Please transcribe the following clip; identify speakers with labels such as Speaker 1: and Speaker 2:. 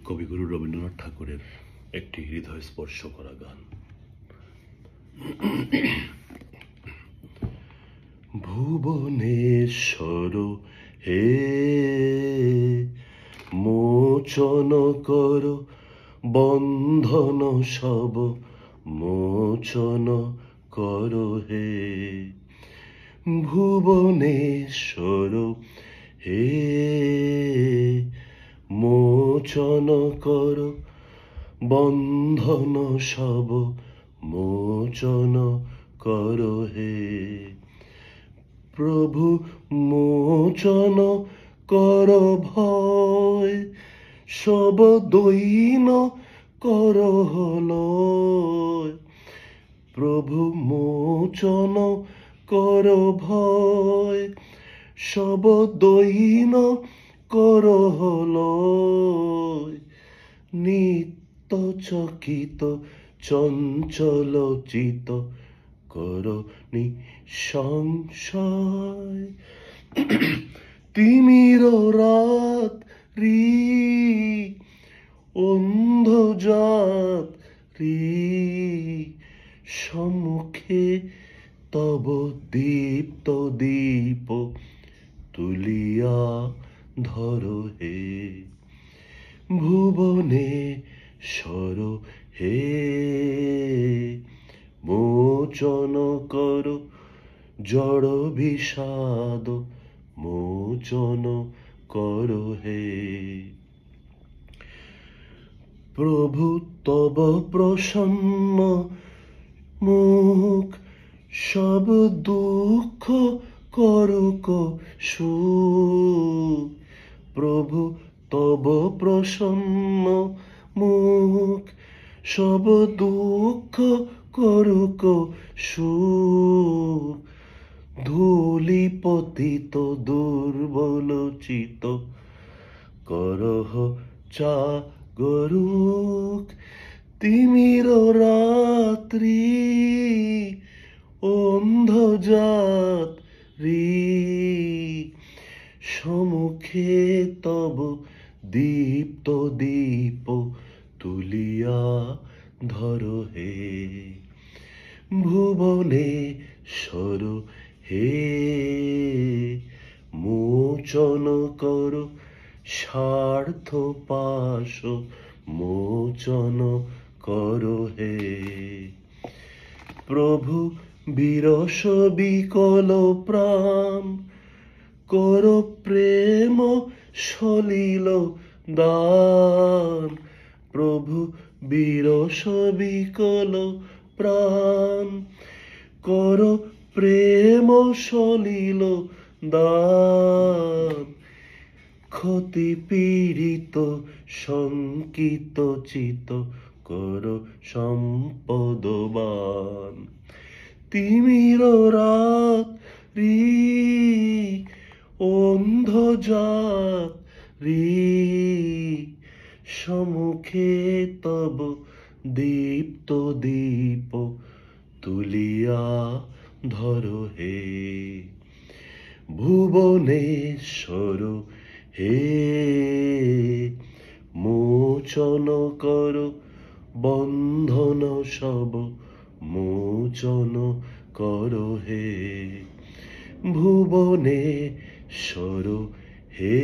Speaker 1: কবিগুরু রবীন্দ্রনাথ ঠাকুরের একটি হৃদয় স্পর্শ করা গান। ভুবনেশ্বর হে মোচন কর বন্ধন সব মোচন কর হে। ভুবনেশ্বর হে মোচন কর বন্ধন সব মোচন কর হে। প্রভু মোচন কর ভয় সব দৈন কর লয়। প্রভু মোচন কর ভয় সব দৈন কর লয়। নিত্য চকিত চঞ্চল চিত কর নিঃসংশয়। তিমির রাত্রি অন্ধযাত্রী সম্মুখে তব দীপ্ত দীপ তুলিয়া ধর হে। ভুবনেশ্বর হে মোচন কর জড় বিষাদ মোচন কর হে। প্রভু তব প্রসন্ন মুখ সব দুঃখ করুক সুখ। প্রভু তব প্রসন্ন মুখ সব দুঃখ করুক সুখ। ধূলি পতিত দুর্বল চিত করহ জাগরুক। তিমির রাত্রি অন্ধযাত্রী সম্মুখে তব দীপ্ত দীপ তুলিয়া ধর হে। ভুবনেশ্বর হে মোচন কর স্বার্থ পাশ মোচন কর হে। প্রভু বিরস বিকল প্রাণ কর প্রেম সলিল দান। প্রভু বিরস বিকল প্রাণ কর প্রেম সলিল দান। ক্ষতি পীড়িত শঙ্কিত চিত কর সম্পদবান। তিমির রাত্রি অন্ধযাত্রী সম্মুখে তব দীপ্ত দীপ তুলিয়া ধর হে। ভুবনেশ্বর হে মোচন কর বন্ধন সব মোচন কর হে। ভুবনেশ্বর হে।